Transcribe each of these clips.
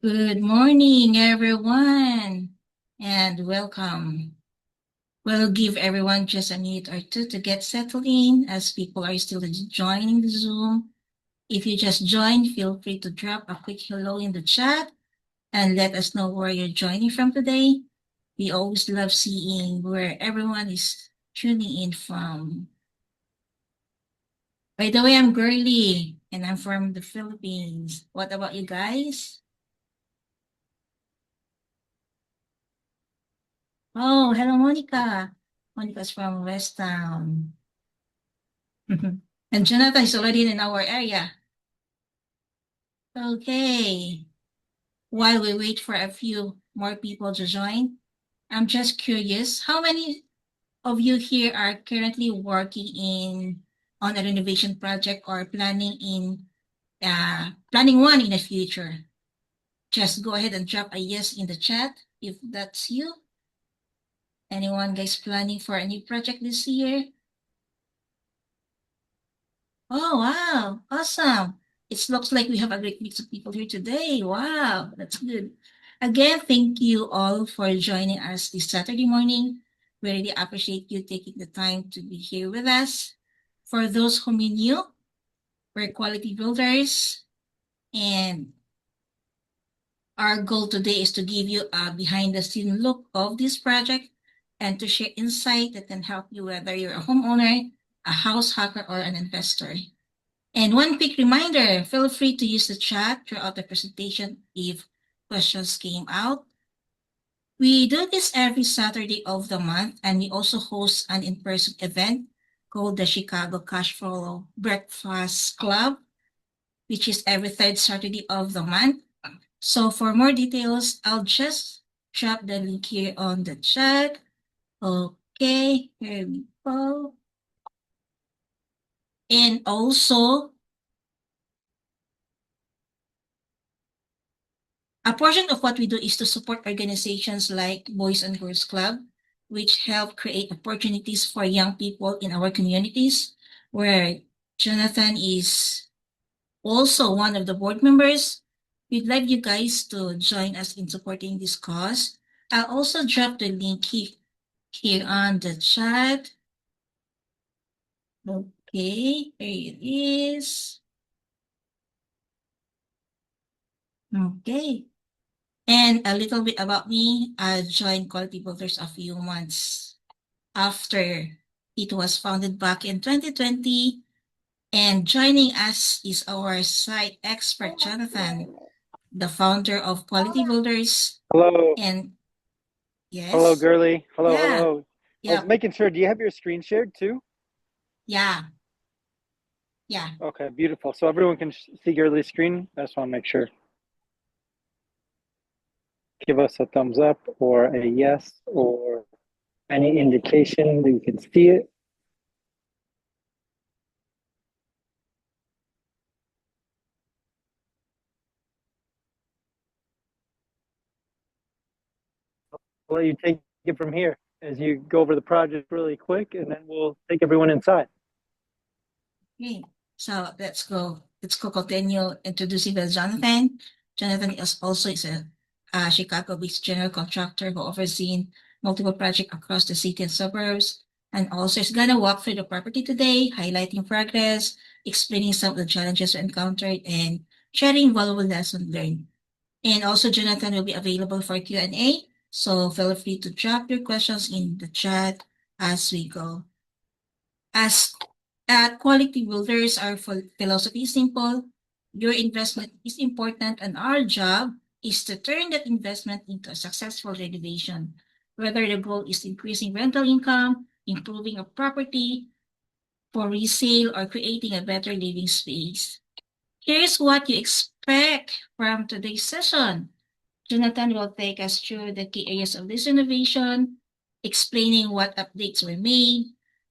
Good morning, everyone, and welcome. We'll give everyone just a minute or two to get settled in as people are still joining the Zoom. If you just joined, feel free to drop a quick hello in the chat and let us know where you're joining from today. We always love seeing where everyone is tuning in from. By the way, I'm Girly and I'm from the Philippines. What about you guys? Oh, hello, Monica. Monica's from West Town. And Jonathan is already in our area. Okay. While we wait for a few more people to join, I'm just curious, how many of you here are currently working on a renovation project or planning one in the future? Just go ahead and drop a yes in the chat if that's you. Anyone guys planning for a new project this year? Oh, wow. Awesome. It looks like we have a great mix of people here today. Wow, that's good. Again, thank you all for joining us this Saturday morning. We really appreciate you taking the time to be here with us. For those who may new, we're quality builders, and our goal today is to give you a behind the scene look of this project and to share insight that can help you whether you're a homeowner, a house hacker, or an investor. And one quick reminder, feel free to use the chat throughout the presentation if questions came out. We do this every Saturday of the month, and we also host an in-person event called the Chicago Cash Flow Breakfast Club, which is every third Saturday of the month. So for more details, I'll just drop the link here on the chat. Okay, here we go. And also, a portion of what we do is to support organizations like Boys and Girls Club, which help create opportunities for young people in our communities, where Jonathan is also one of the board members. We'd like you guys to join us in supporting this cause. I'll also drop the link here on the chat. Okay, here it is. Okay. And a little bit about me. I joined Quality Builders a few months after it was founded back in 2020. And joining us is our site expert, Jonathan, the founder of Quality Builders. Hello. And Hello, yes, girly. Hello, yeah, hello. I was yep, making sure, do you have your screen shared too? yeah, yeah. Okay, beautiful. So everyone can see girly's screen? I just want to make sure. Give us a thumbs up or a yes or any indication that you can see it. I'll let you take it from here as you go over the project really quick, and then we'll take everyone inside. Okay, so let's go. Let's go continue introducing the Jonathan. Jonathan is also a Chicago-based general contractor who overseen multiple projects across the city and suburbs. And also is gonna walk through the property today, highlighting progress, explaining some of the challenges we encountered, and sharing valuable lessons learned. And also Jonathan will be available for Q&A. So feel free to drop your questions in the chat as we go. As quality builders, our philosophy is simple. Your investment is important, and our job is to turn that investment into a successful renovation. Whether the goal is increasing rental income, improving a property for resale, or creating a better living space. Here's what you expect from today's session. Jonathan will take us through the key areas of this innovation, explaining what updates were made.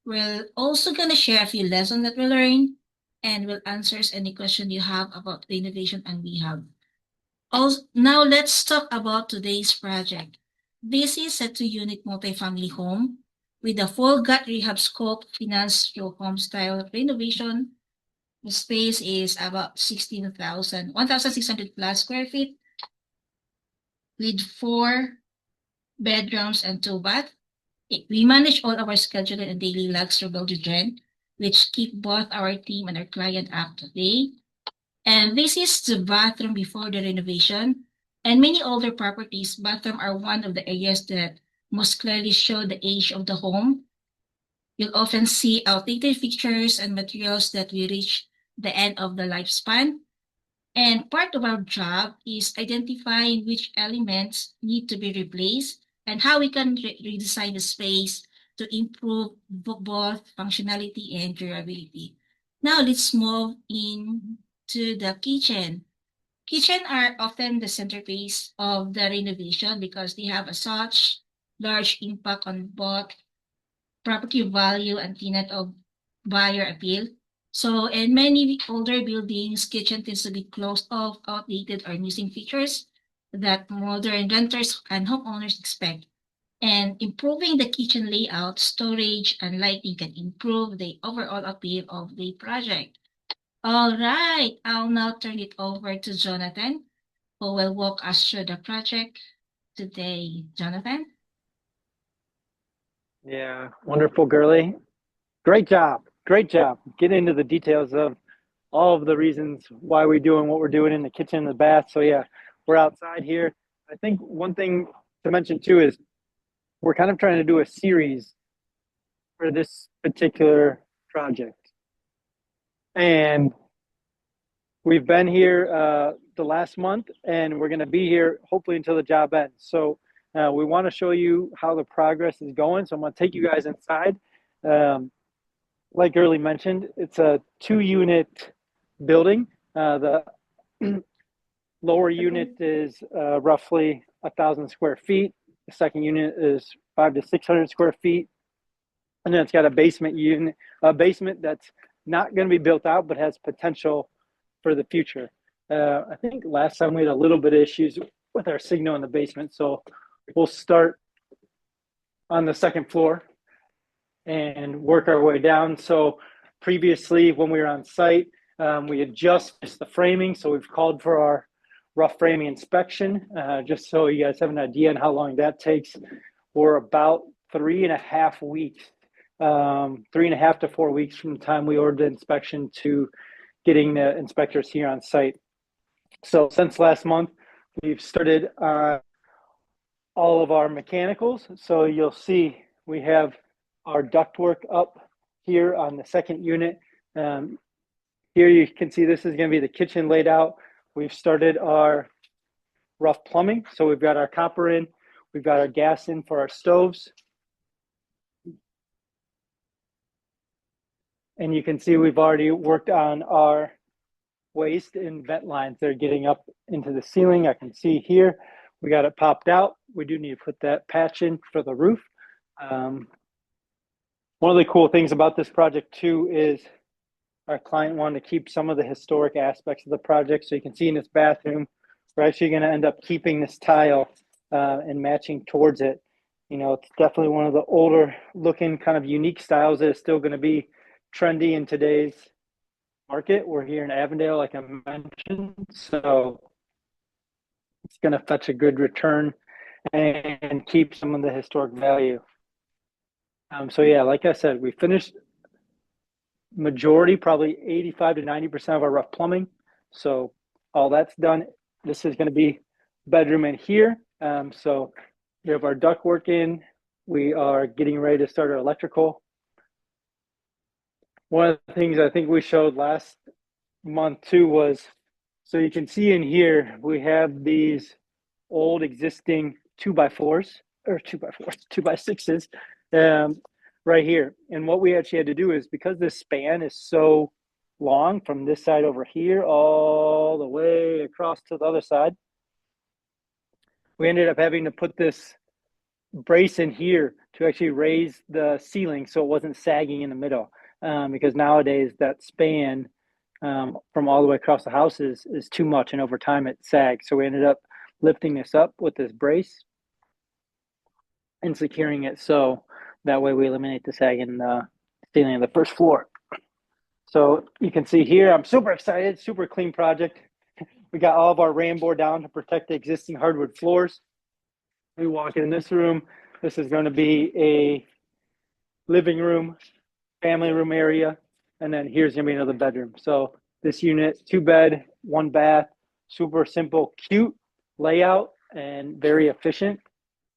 We're also going to share a few lessons that we learned, and we'll answer any question you have about the innovation and Rehab. Also, now let's talk about today's project. This is a two-unit multifamily home with a full gut rehab scope financed through Homestyle renovation. The space is about 1,600 plus square feet with 4 bedrooms and 2 baths. We manage all our scheduling and daily logs through Build-to-Rent, which keep both our team and our client up to date. And this is the bathroom before the renovation. And many older properties, bathroom are one of the areas that most clearly show the age of the home. You'll often see outdated fixtures and materials that we reach the end of the lifespan. And part of our job is identifying which elements need to be replaced and how we can redesign the space to improve both functionality and durability. Now let's move into the kitchen. Kitchen are often the centerpiece of the renovation because they have a such large impact on both property value and tenet of buyer appeal. So in many older buildings, kitchen tends to be closed off, outdated, or missing features that modern renters and homeowners expect. And improving the kitchen layout, storage, and lighting can improve the overall appeal of the project. All right, I'll now turn it over to Jonathan, who will walk us through the project today. Jonathan? Yeah, wonderful, girly. Great job. Great job. Get into the details of all of the reasons why we're doing what we're doing in the kitchen and the bath. So yeah, we're outside here. I think one thing to mention too is we're kind of trying to do a series for this particular project. And we've been here the last month, and we're going to be here hopefully until the job ends. So we want to show you how the progress is going. So I'm going to take you guys inside. Like Gurley mentioned, it's a 2-unit building. The lower unit is roughly 1,000 square feet. The second unit is 500 to 600 square feet. And then it's got a basement that's not going to be built out, but has potential for the future. I think last time we had a little bit of issues with our signal in the basement. So we'll start on the second floor and work our way down. So previously when we were on site, we had just finished the framing. So we've called for our rough framing inspection, just so you guys have an idea on how long that takes. We're about 3.5 weeks, 3.5 to 4 weeks from the time we ordered the inspection to getting the inspectors here on site. So since last month, we've started on all of our mechanicals. So you'll see we have our ductwork up here on the second unit. Here you can see this is going to be the kitchen laid out. We've started our rough plumbing. So we've got our copper in, we've got our gas in for our stoves. And you can see we've already worked on our waste and vent lines. They're getting up into the ceiling. I can see here we got it popped out. We do need to put that patch in for the roof. One of the cool things about this project too is our client wanted to keep some of the historic aspects of the project. So you can see in this bathroom, we're actually going to end up keeping this tile and matching towards it. You know, it's definitely one of the older looking kind of unique styles that is still going to be trendy in today's market. We're here in Avondale, like I mentioned, so it's going to fetch a good return and keep some of the historic value. So yeah, like I said, we finished majority, probably 85 to 90% of our rough plumbing. So all that's done. This is going to be bedroom in here. So we have our ductwork in. We are getting ready to start our electrical. One of the things I think we showed last month too was, so you can see in here, we have these old existing 2x4s or 2x6s right here. And what we actually had to do is, because this span is so long from this side over here all the way across to the other side, we ended up having to put this brace in here to actually raise the ceiling so it wasn't sagging in the middle, because nowadays that span from all the way across the house is too much, and over time it sags. So we ended up lifting this up with this brace and securing it, so that way we eliminate the sag in the ceiling of the first floor. So you can see here, I'm super excited, super clean project. We got all of our ram board down to protect the existing hardwood floors. We walk in this room. This is going to be a living room, family room area, and then here's going to be another bedroom. So this unit, 2-bed, 1-bath, super simple, cute layout, and very efficient.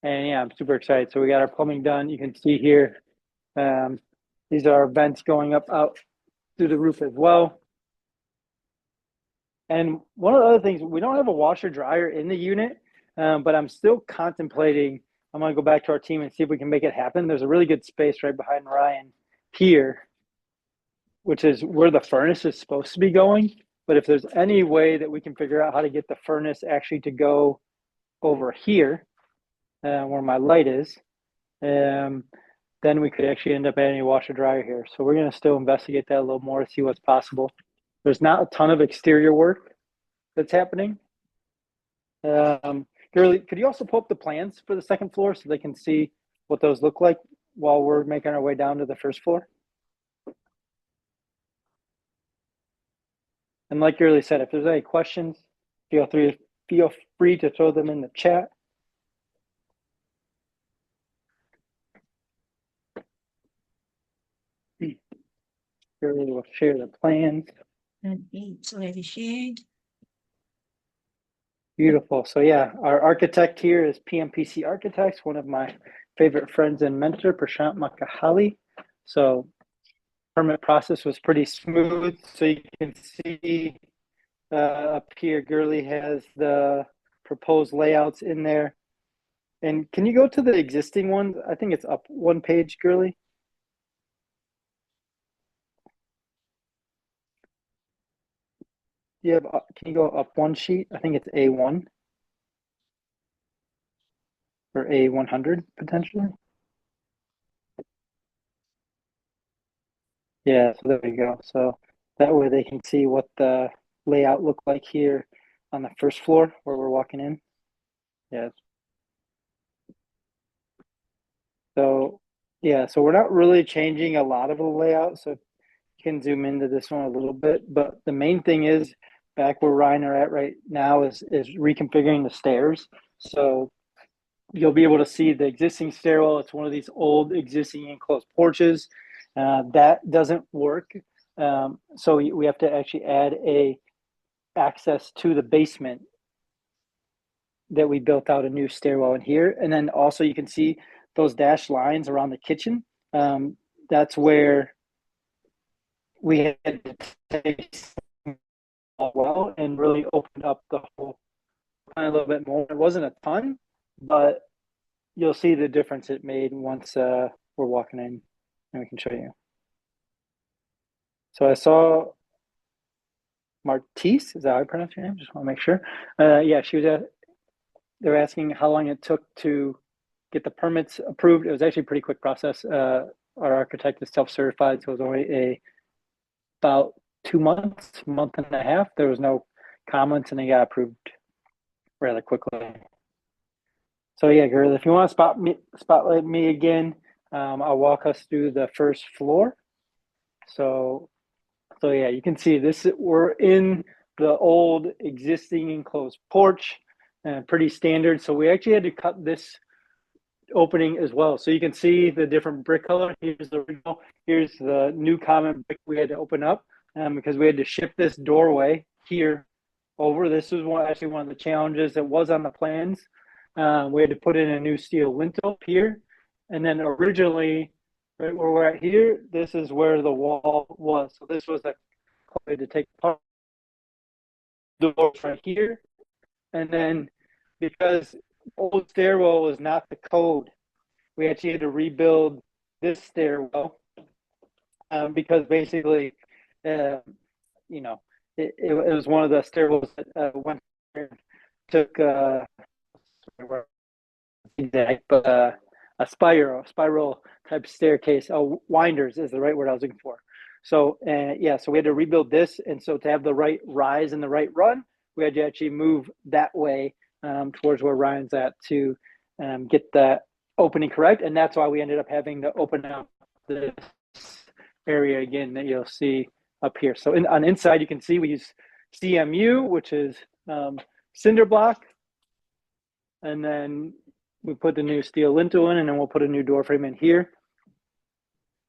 And yeah, I'm super excited. So we got our plumbing done. You can see here, these are vents going up out through the roof as well. And one of the other things, we don't have a washer dryer in the unit, but I'm still contemplating. I'm going to go back to our team and see if we can make it happen. There's a really good space right behind Ryan here, which is where the furnace is supposed to be going. But if there's any way that we can figure out how to get the furnace actually to go over here, where my light is, then we could actually end up adding a washer dryer here. So we're going to still investigate that a little more to see what's possible. There's not a ton of exterior work that's happening. Gurley, could you also pull up the plans for the second floor so they can see what those look like while we're making our way down to the first floor? And like Gurley said, if there's any questions, feel free to throw them in the chat. Gurley will share the plans. And it's already shared. Beautiful. So yeah, our architect here is PMPC Architects, one of my favorite friends and mentor, Prashant Makahali. So permit process was pretty smooth. So you can see up here, Gurley has the proposed layouts in there. And can you go to the existing ones? I think it's up one page, Gurley. You have, can you go up one sheet? I think it's A1 or A100 potentially. Yeah, so there we go. So that way they can see what the layout looked like here on the first floor where we're walking in. Yes. So yeah, so we're not really changing a lot of the layout. So you can zoom into this one a little bit, but the main thing is back where Ryan are at right now is reconfiguring the stairs. So you'll be able to see the existing stairwell. It's one of these old existing enclosed porches. That doesn't work. So we have to actually add a access to the basement that we built out a new stairwell in here. And then also you can see those dashed lines around the kitchen. That's where we had to take well and really opened up the whole plan a little bit more. It wasn't a ton, but you'll see the difference it made once we're walking in and we can show you. So I saw Martise, is that how I pronounce your name? Just want to make sure. Yeah, she was they're asking how long it took to get the permits approved. It was actually a pretty quick process. Our architect is self-certified, so it was only about 2 months, month and a half. There was no comments and they got approved rather quickly. So yeah, Gurley, if you want to spotlight me again, I'll walk us through the first floor. So yeah, you can see this. We're in the old existing enclosed porch, pretty standard. So we actually had to cut this opening as well. So you can see the different brick color. Here's the original. Here's the new common brick we had to open up because we had to shift this doorway here over. This was actually one of the challenges that was on the plans. We had to put in a new steel lintel here. And then originally, right where we're at here, this is where the wall was. So this was the way to take apart the door right here. And then because old stairwell was not the code, we actually had to rebuild this stairwell because basically, you know, it was one of the stairwells that went took exact, but a spiral type staircase. Winders is the right word I was looking for. So yeah, so we had to rebuild this, and so to have the right rise and the right run, we had to actually move that way towards where Ryan's at to get that opening correct, and that's why we ended up having to open up this area again that you'll see up here. So on the inside, you can see we use CMU, which is cinder block, and then we put the new steel lintel in, and then we'll put a new door frame in here.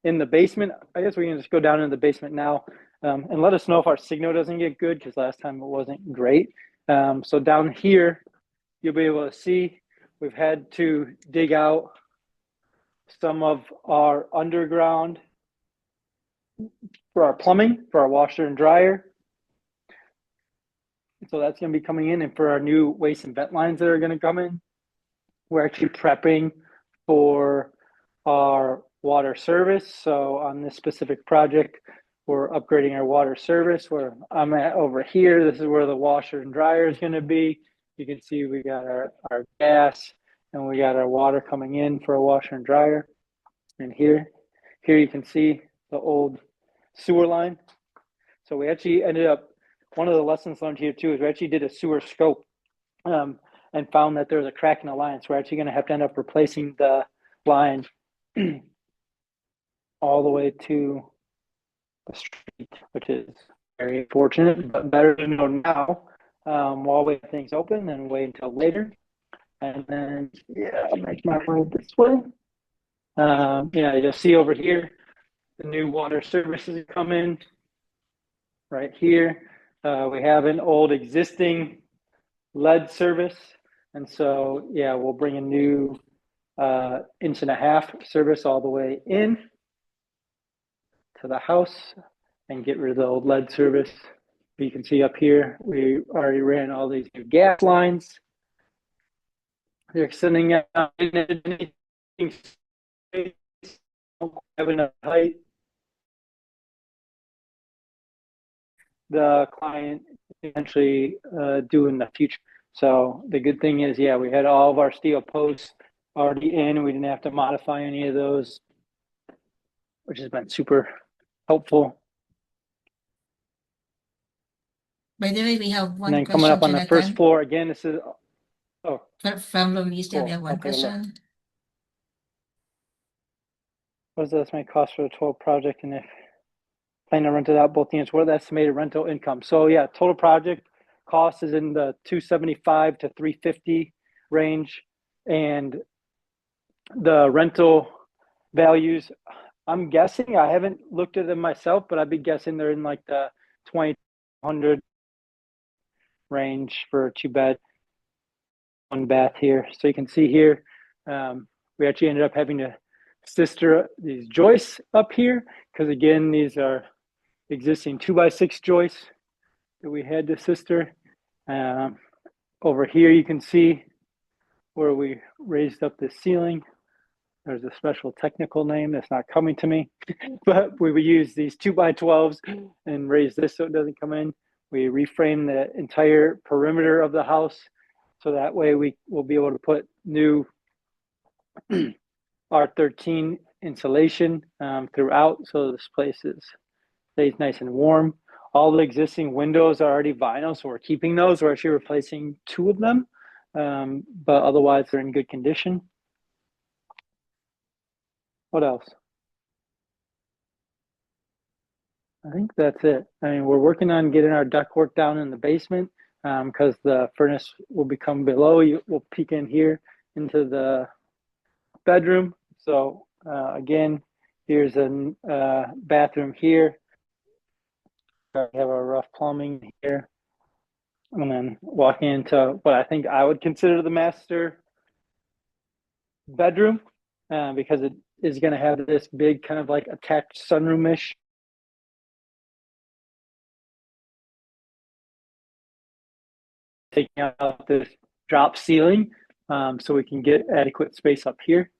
In the basement, I guess we can just go down into the basement now, and let us know if our signal doesn't get good, because last time it wasn't great. So down here, you'll be able to see we've had to dig out some of our underground for our plumbing, for our washer and dryer. So that's going to be coming in, and for our new waste and vent lines that are going to come in, we're actually prepping for our water service. So on this specific project, we're upgrading our water service. Where I'm at over here, this is where the washer and dryer is going to be. You can see we got our gas, and we got our water coming in for a washer and dryer. And here you can see the old sewer line. So we actually ended up, one of the lessons learned here too is we actually did a sewer scope, and found that there was a crack in the line. So we're actually going to have to end up replacing the line all the way to the street, which is very unfortunate, but better to know now, while we have things open than wait until later. And then, yeah, I'll make my way this way. Yeah, you'll see over here, the new water services come in right here. We have an old existing lead service. And so, yeah, we'll bring a new 1.5 inch service all the way in to the house and get rid of the old lead service. You can see up here, we already ran all these new gas lines. They're extending out anything, have enough height. The client eventually do in the future. So the good thing is, yeah, we had all of our steel posts already in. We didn't have to modify any of those, which has been super helpful. By the way, we have And one then question, coming up on the first Jonathan. floor, again, this is, oh, From Luis, we cool. have one Okay, look. question. What does the estimated cost for the total project, and if plan to rent it out both units, what are the estimated rental income? So yeah, total project cost is in the 275 to 350 range, and the rental values, I'm guessing, I haven't looked at them myself, but I'd be guessing they're in like the 2,200 range for a 2-bed, 1-bath here. So you can see here, we actually ended up having to sister these joists up here, because again, these are existing 2x6 joists that we had to sister. Over here, you can see where we raised up the ceiling. There's a special technical name that's not coming to me, but we would use these 2x12s and raise this so it doesn't come in. We reframe the entire perimeter of the house, so that way we will be able to put new R13 insulation throughout, so this place stays nice and warm. All the existing windows are already vinyl, so we're keeping those. We're actually replacing 2 of them, but otherwise they're in good condition. What else? I think that's it. I mean, we're working on getting our ductwork down in the basement, because the furnace will become below. We'll peek in here into the bedroom. So again, here's a bathroom here. We have our rough plumbing here. And then walking into what I think I would consider the master bedroom, because it is going to have this big kind of like attached sunroom-ish. Taking out this drop ceiling, so we can get adequate space up here.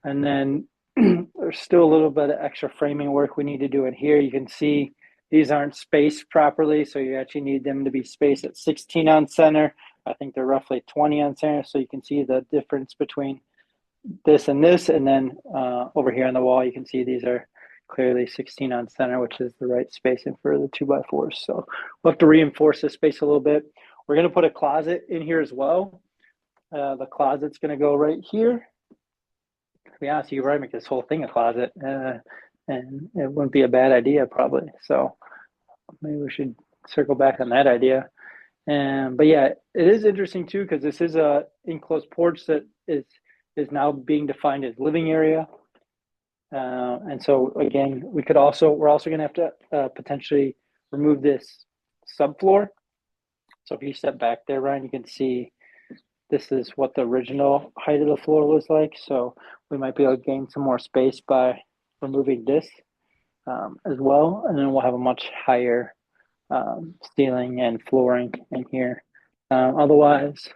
And then there's still a little bit of extra framing work we need to do in here. You can see these aren't spaced properly, so you actually need them to be spaced at 16 on center. I think they're roughly 20 on center, so you can see the difference between this and this. And then over here on the wall, you can see these are clearly 16 on center, which is the right spacing for the 2x4s. So we'll have to reinforce this space a little bit. We're going to put a closet in here as well. The closet's going to go right here. To be honest, you could probably make this whole thing a closet, and it wouldn't be a bad idea probably. So maybe we should circle back on that idea. But yeah, it is interesting too because this is a enclosed porch that is now being defined as living area. And so again, we're also going to have to potentially remove this subfloor. So if you step back there, Ryan, you can see this is what the original height of the floor was like. So we might be able to gain some more space by removing this as well. And then we'll have a much higher ceiling and flooring in here. Otherwise,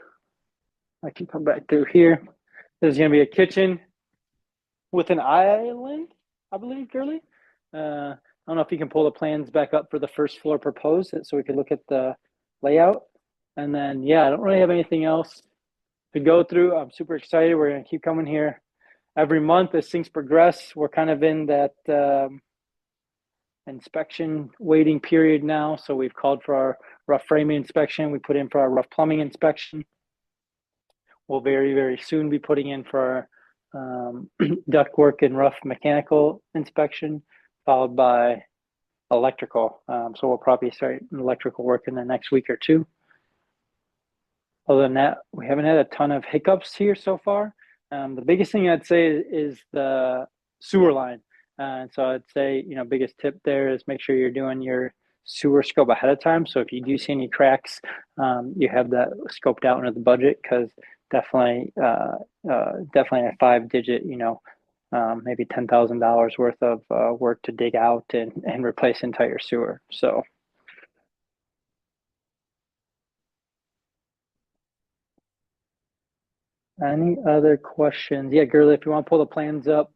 I can come back through here. There's going to be a kitchen with an island, I believe, Gurley. I don't know if you can pull the plans back up for the first floor proposed so we could look at the layout. And then, yeah, I don't really have anything else to go through. I'm super excited. We're going to keep coming here every month as things progress. We're kind of in that inspection waiting period now. So we've called for our rough framing inspection. We put in for our rough plumbing inspection. We'll very, very soon be putting in for our ductwork and rough mechanical inspection, followed by electrical. So we'll probably start electrical work in the next week or two. Other than that, we haven't had a ton of hiccups here so far. The biggest thing I'd say is the sewer line. And so I'd say, biggest tip there is make sure you're doing your sewer scope ahead of time. So if you do see any cracks, you have that scoped out into the budget because definitely a 5-digit, maybe $10,000 worth of work to dig out and replace entire sewer. So. Any other questions? Yeah, Gurley, if you want to pull the plans up,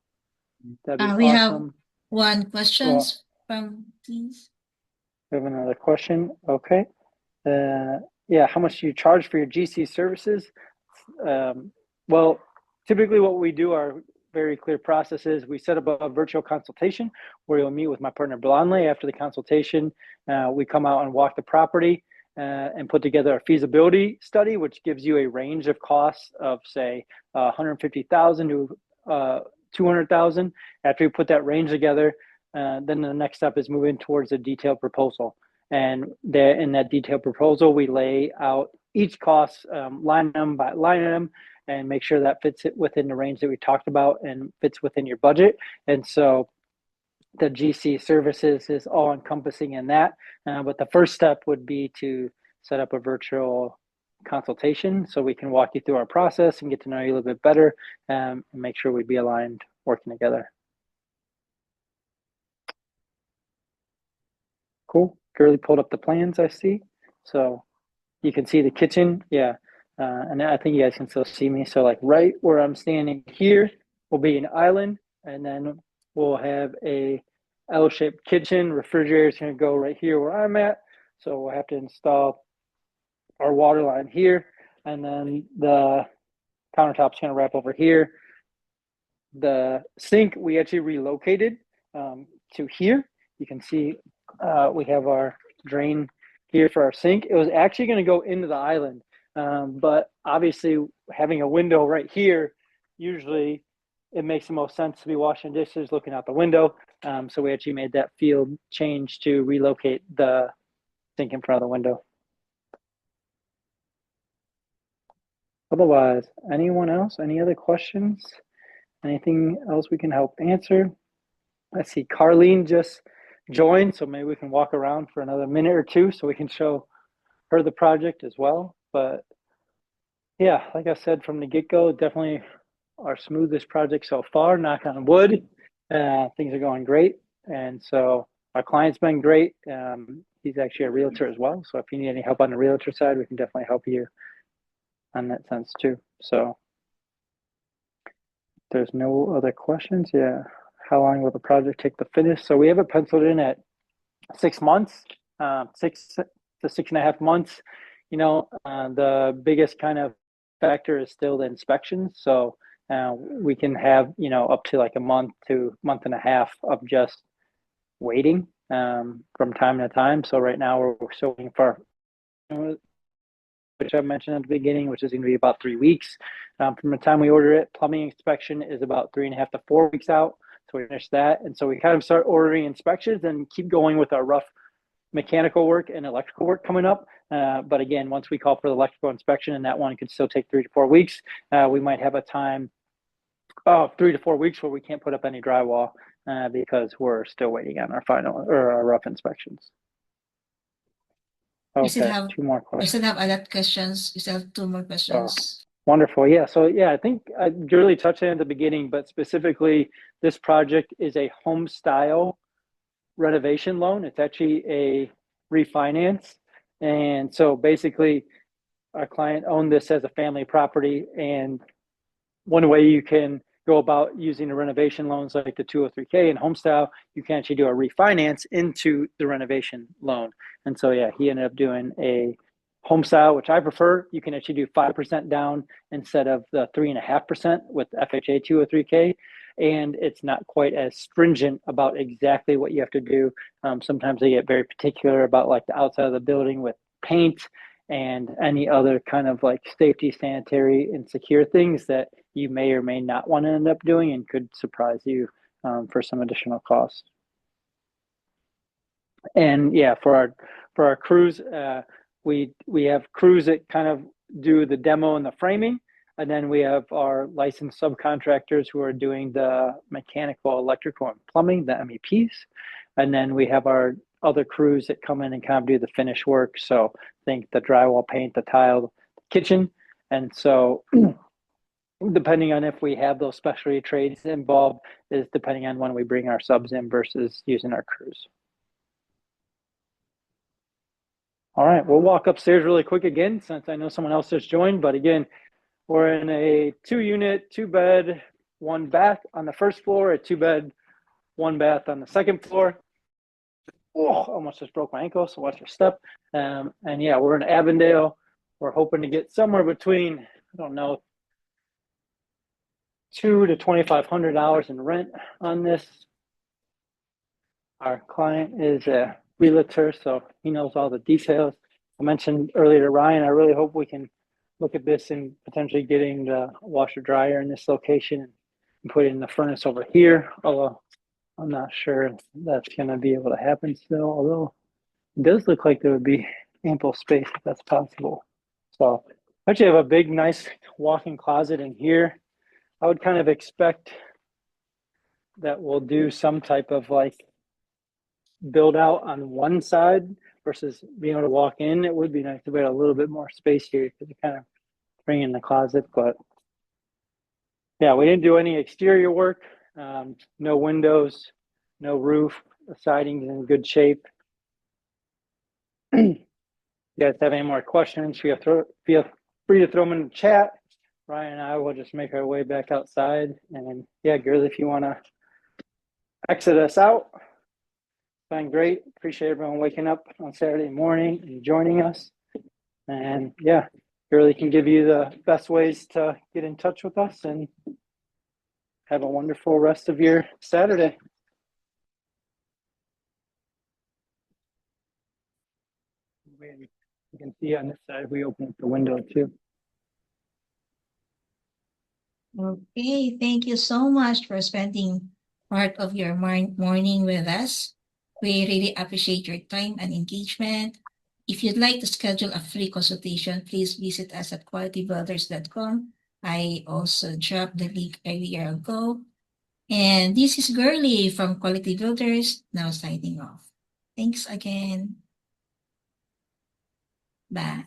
that'd be We have awesome. one questions from please. We have another question. Okay. Yeah, how much do you charge for your GC services? Well, typically what we do are very clear processes. We set up a virtual consultation where you'll meet with my partner Blonley. After the consultation, we come out and walk the property and put together a feasibility study, which gives you a range of costs of say 150,000 to 200,000. After you put that range together, then the next step is moving towards a detailed proposal. And there in that detailed proposal, we lay out each cost line item by line item and make sure that fits it within the range that we talked about and fits within your budget. And so the GC services is all encompassing in that. But the first step would be to set up a virtual consultation so we can walk you through our process and get to know you a little bit better and make sure we'd be aligned working together. Cool. Gurley pulled up the plans, I see. So you can see the kitchen. Yeah. And I think you guys can still see me. So like right where I'm standing here will be an island, and then we'll have a L-shaped kitchen. Refrigerator is going to go right here where I'm at. So we'll have to install our water line here, and then the countertop's going to wrap over here. The sink we actually relocated to here. You can see we have our drain here for our sink. It was actually going to go into the island, but obviously having a window right here, usually it makes the most sense to be washing dishes looking out the window. So we actually made that field change to relocate the sink in front of the window. Otherwise, anyone else? Any other questions? Anything else we can help answer? I see Carlene just joined, so maybe we can walk around for another minute or two so we can show her the project as well. But yeah, like I said from the get-go, definitely our smoothest project so far, knock on wood. Things are going great. And so our client's been great. He's actually a realtor as well. So if you need any help on the realtor side, we can definitely help you on that sense too. So there's no other questions. Yeah. How long will the project take to finish? So we have it penciled in at 6 months, 6 to 6.5 months. The biggest kind of factor is still the inspections. So we can have, up to like a month to month and a half of just waiting from time to time. So right now we're still waiting for, which I mentioned at the beginning, which is going to be about 3 weeks. From the time we order it, plumbing inspection is about 3.5 to 4 weeks out. So we finish that. And so we kind of start ordering inspections and keep going with our rough mechanical work and electrical work coming up. But again, once we call for the electrical inspection, and that one could still take 3 to 4 weeks, we might have a time of 3 to 4 weeks where we can't put up any drywall because we're still waiting on our final or our rough inspections. We still Okay, have 2 more we questions. still have a lot of questions. We still have 2 more questions. Wonderful. Yeah. So yeah, I think I really touched on it at the beginning, but specifically this project is a Homestyle renovation loan. It's actually a refinance. And so basically our client owned this as a family property, and one way you can go about using the renovation loans like the 203K and Homestyle, you can actually do a refinance into the renovation loan. And so, yeah, he ended up doing a Homestyle, which I prefer. You can actually do 5% down instead of the 3.5% with FHA 203K. And it's not quite as stringent about exactly what you have to do. Sometimes they get very particular about like the outside of the building with paint and any other kind of like safety, sanitary, and secure things that you may or may not want to end up doing and could surprise you for some additional costs. And yeah, for our crews, we have crews that kind of do the demo and the framing, and then we have our licensed subcontractors who are doing the mechanical, electrical, and plumbing, the MEPs, and then we have our other crews that come in and kind of do the finish work. So think the drywall, paint, the tile, the kitchen. And so depending on if we have those specialty trades involved is depending on when we bring our subs in versus using our crews. All right, we'll walk upstairs really quick again since I know someone else just joined. But again, we're in a 2-unit, 2-bed, 1 bath on the first floor, a 2-bed, 1 bath on the second floor. Oh, almost just broke my ankle, so watch your step. And yeah, we're in Avondale. We're hoping to get somewhere between, I don't know, $200 to $2,500 in rent on this. Our client is a realtor, so he knows all the details. I mentioned earlier to Ryan, I really hope we can look at this and potentially getting the washer dryer in this location and putting the furnace over here, although I'm not sure that's going to be able to happen still, although it does look like there would be ample space if that's possible. So I actually have a big, nice walk-in closet in here. I would kind of expect that we'll do some type of like build out on one side versus being able to walk in. It would be nice to have a little bit more space here because you kind of bring in the closet. But yeah, we didn't do any exterior work. No windows, no roof. The siding's in good shape. You guys have any more questions? Feel free to throw them in the chat. Ryan and I will just make our way back outside. And yeah, Girl, if you want to exit us out, fine, great. Appreciate everyone waking up on Saturday morning and joining us. And yeah, Girl can give you the best ways to get in touch with us, and have a wonderful rest of your Saturday. You can see on this side, we open up the window too. Okay, thank you so much for spending part of your morning with us. We really appreciate your time and engagement. If you'd like to schedule a free consultation, please visit us at qualitybuilders.com. I also dropped the link earlier ago. And this is Girly from Quality Builders, now signing off. Thanks again. Bye.